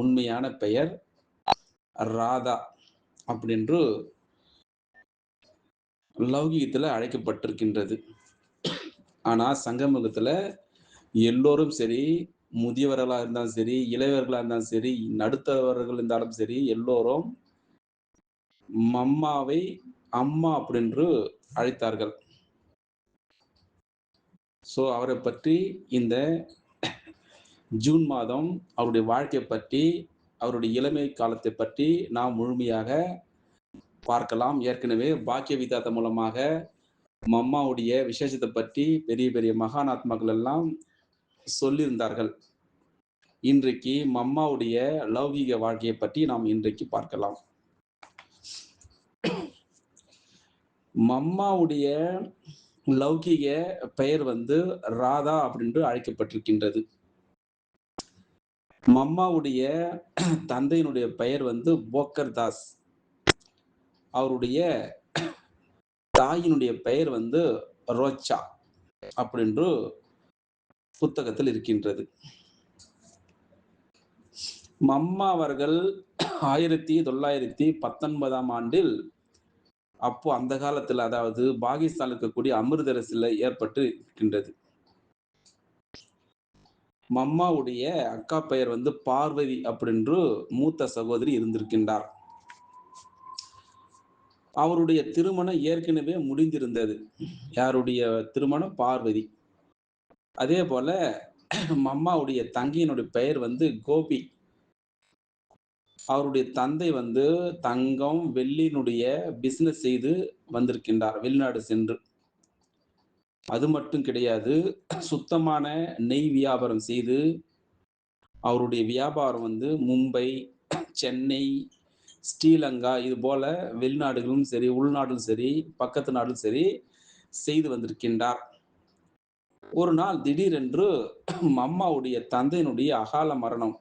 உண்மையான பெயர் ராதா அப்படின்று லௌகீகத்துல அழைக்கப்பட்டிருக்கின்றது. ஆனா சங்கமுகத்துல எல்லோரும் சரி, முதியவர்களா இருந்தாலும் சரி, இளையவர்களா இருந்தாலும் சரி, நடுத்தரவர்கள் இருந்தாலும் சரி, எல்லோரும் மம்மாவை அம்மா அப்படின்று அழைத்தார்கள். ஸோ அவரை பற்றி இந்த ஜூன் மாதம் அவருடைய வாழ்க்கை பற்றி, அவருடைய இளமை காலத்தை பற்றி நாம் முழுமையாக பார்க்கலாம். ஏற்கனவே பாக்கிய விதாத்த மூலமாக மம்மாவுடைய விசேஷத்தை பற்றி பெரிய பெரிய மகான் ஆத்மாக்கள் எல்லாம் சொல்லியிருந்தார்கள். இன்றைக்கு மம்மாவுடைய லௌகீக வாழ்க்கையை பற்றி நாம் இன்றைக்கு பார்க்கலாம். மம்மாவுடைய லௌகீக பெயர் ராதா அப்படின்று அழைக்கப்பட்டிருக்கின்றது. மம்மாவுடைய தந்தையினுடைய பெயர் போக்கர் தாஸ். அவருடைய தாயினுடைய பெயர் ரோச்சா அப்படின்று புத்தகத்தில் இருக்கின்றது. மம்மா அவர்கள் 1919ஆம் ஆண்டில் அப்போ அந்த காலத்தில், அதாவது பாகிஸ்தான் இருக்கக்கூடிய அமிர்தரசில் ஏற்பட்டு இருக்கின்றது. மம்மாவுடைய அக்கா பெயர் பார்வதி அப்படின்று மூத்த சகோதரி இருந்திருக்கின்றார். அவருடைய திருமணம் ஏற்கனவே முடிந்திருந்தது. யாருடைய திருமணம்? பார்வதி. அதே போல மம்மாவுடைய தங்கையினுடைய பெயர் கோபி. அவருடைய தந்தை தங்கம் வெள்ளியினுடைய பிசினஸ் செய்து வந்திருக்கின்றார், வெளிநாடு சென்று. அது மட்டும் கிடையாது, சுத்தமான நெய் வியாபாரம் செய்து அவருடைய வியாபாரம் மும்பை, சென்னை, ஸ்ரீலங்கா இது போல வெளிநாடுகளும் சரி, உள்நாடும் சரி, பக்கத்து நாடும் சரி செய்து வந்திருக்கின்றார். ஒரு நாள் திடீரென்று மம்மாவுடைய தந்தையினுடைய அகால மரணம்,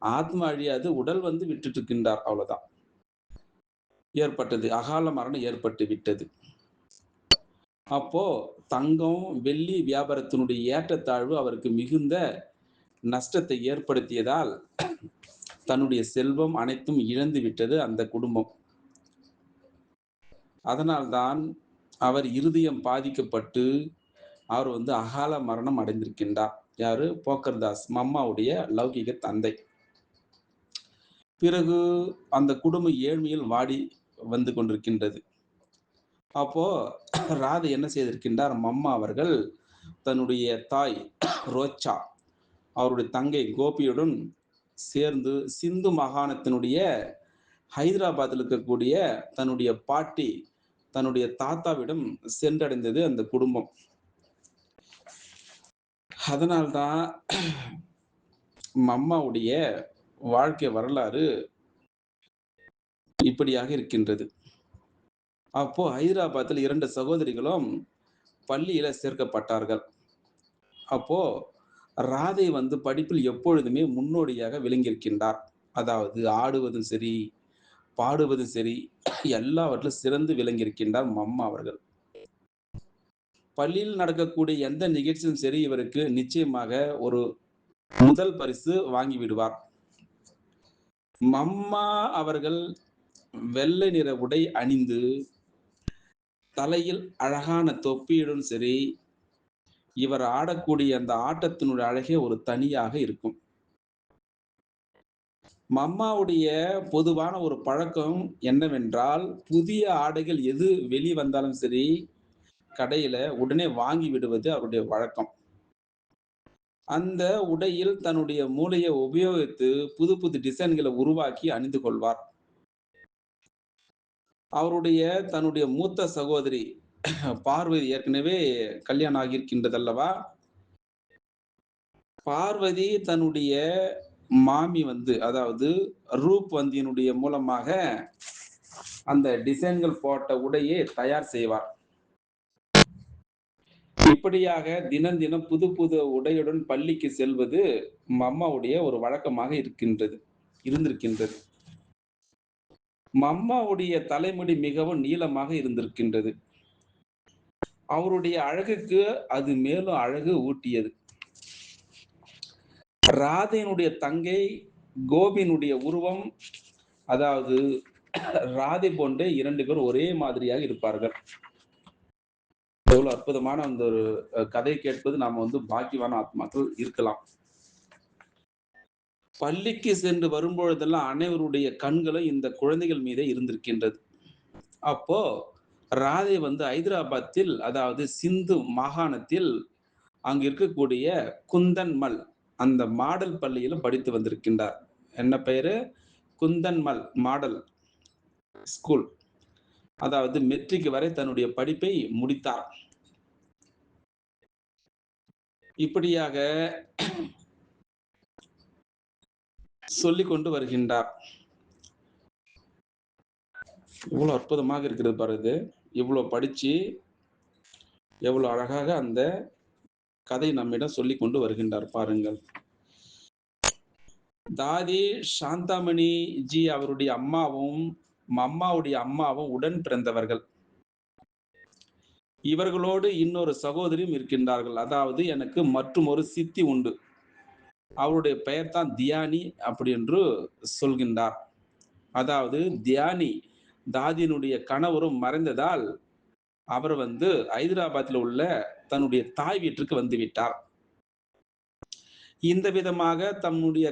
ஆத்மா அழியாது, உடல் விட்டுட்டு இருக்கின்றார், அவ்வளவுதான் ஏற்பட்டது. அகால மரணம் ஏற்பட்டு விட்டது. அப்போ தங்கம் வெள்ளி வியாபாரத்தினுடைய ஏற்றத்தாழ்வு அவருக்கு மிகுந்த நஷ்டத்தை ஏற்படுத்தியதால் தன்னுடைய செல்வம் அனைத்தும் இழந்து விட்டது அந்த குடும்பம். அதனால்தான் அவர் இருதயம் பாதிக்கப்பட்டு அவர் அகால மரணம் அடைந்திருக்கின்றார். யாரு? போக்கர்தாஸ், மம்மாவுடைய லௌகிக தந்தை. பிறகு அந்த குடும்பம் ஏழ்மையில் வாடி வந்து கொண்டிருக்கின்றது. அப்போ ராதை என்ன செய்திருக்கின்றார்? மம்மா அவர்கள் தன்னுடைய தாய் ரோச்சா, அவருடைய தங்கை கோபியுடன் சேர்ந்து சிந்து மாகாணத்தினுடைய ஹைதராபாத்தில் இருக்கக்கூடிய தன்னுடைய பாட்டி, தன்னுடைய தாத்தாவிடம் சென்றடைந்தது அந்த குடும்பம். அதனால்தான் மம்மாவுடைய வாழ்க்கை வரலாறு இப்படியாக இருக்கின்றது. அப்போ ஹைதராபாத்தில் 2 சகோதரிகளும் பள்ளியில சேர்க்கப்பட்டார்கள். அப்போ ராதை படிப்பில் எப்பொழுதுமே முன்னோடியாக விளங்கியிருக்கின்றார். அதாவது ஆடுவதும் சரி, பாடுவதும் சரி, எல்லாவற்றிலும் சிறந்து விளங்கியிருக்கின்றார் மம்மா அவர்கள். பள்ளியில் நடக்கக்கூடிய எந்த நிகழ்ச்சியும் சரி, இவருக்கு நிச்சயமாக ஒரு முதல் பரிசு வாங்கி விடுவார். மம்மா அவர்கள் வெள்ளை நிற உடை அணிந்து, தலையில் அழகான தொப்பியுடன் சரி, இவர் ஆடக்கூடிய அந்த ஆட்டத்தினுடைய அழகே ஒரு தனியாக இருக்கும். மம்மாவுடைய பொதுவான ஒரு பழக்கம் என்னவென்றால், புதிய ஆடைகள் எது வெளிவந்தாலும் சரி, கடையில உடனே வாங்கி விடுவது அவருடைய வழக்கம். அந்த உடையில் தன்னுடைய மூளையை உபயோகித்து புது புது டிசைன்களை உருவாக்கி அணிந்து கொள்வார். அவருடைய தன்னுடைய மூத்த சகோதரி பார்வதி ஏற்கனவே கல்யாணம் ஆகியிருக்கின்றது அல்லவா? பார்வதி தன்னுடைய மாமி அதாவது ரூப்வந்தியினுடைய மூலமாக அந்த டிசைன்கள் போட்ட உடையை தயார் செய்வார். இப்படியாக தினம் தினம் புது புது உடையுடன் பள்ளிக்கு செல்வது மம்மாவுடைய ஒரு வழக்கமாக இருந்திருக்கின்றது. மம்மாவுடைய தலைமுடி மிகவும் நீளமாக இருந்திருக்கின்றது. அவருடைய அழகுக்கு அது மேலும் அழகு ஊட்டியது. ராதையினுடைய தங்கை கோபியினுடைய உருவம், அதாவது ராதை போன்றே 2 பேரும் ஒரே மாதிரியாக இருப்பார்கள். எவ்வளவு அற்புதமான அந்த ஒரு கதை கேட்பது நாம பாக்கியவான ஆத்மாக்கள் இருக்கலாம். பள்ளிக்கு சென்று வரும்பொழுதெல்லாம் அனைவருடைய கண்களும் இந்த குழந்தைகள் மீதே இருந்திருக்கின்றது. அப்போ ராதை ஹைதராபாத்தில், அதாவது சிந்து மாகாணத்தில் அங்கு இருக்கக்கூடிய குந்தன்மல் அந்த மாடல் பள்ளியில படித்து வந்திருக்கின்றார். என்ன பெயரு? குந்தன்மல் மாடல் ஸ்கூல். அதாவது மெட்ரிக் வரை தன்னுடைய படிப்பை முடித்தார். இப்படியாக சொல்லிக் கொண்டு வருகின்றார். இவ்வளவு அற்புதமாக இருக்கிறது பாருது. இவ்வளவு படிச்சு எவ்வளவு அழகாக அந்த கதை நம்மிடம் சொல்லிக் கொண்டு வருகின்றார் பாருங்கள். தாதி சாந்தாமணி ஜி அவருடைய அம்மாவும் மம்மாவுடைய அம்மாவும் உடன் பிறந்தவர்கள். இவர்களோடு இன்னொரு சகோதரியும் இருக்கின்றார்கள். அதாவது எனக்கு மற்றும் ஒரு சித்தி உண்டு. அவருடைய பெயர் தான் தியானி அப்படி என்று சொல்கின்றார். அதாவது தியானி தாதியினுடைய கணவரும் மறைந்ததால் அவர் ஹைதராபாத்தில் உள்ள தன்னுடைய தாய் வீட்டிற்கு வந்து விட்டார். இந்த விதமாக தன்னுடைய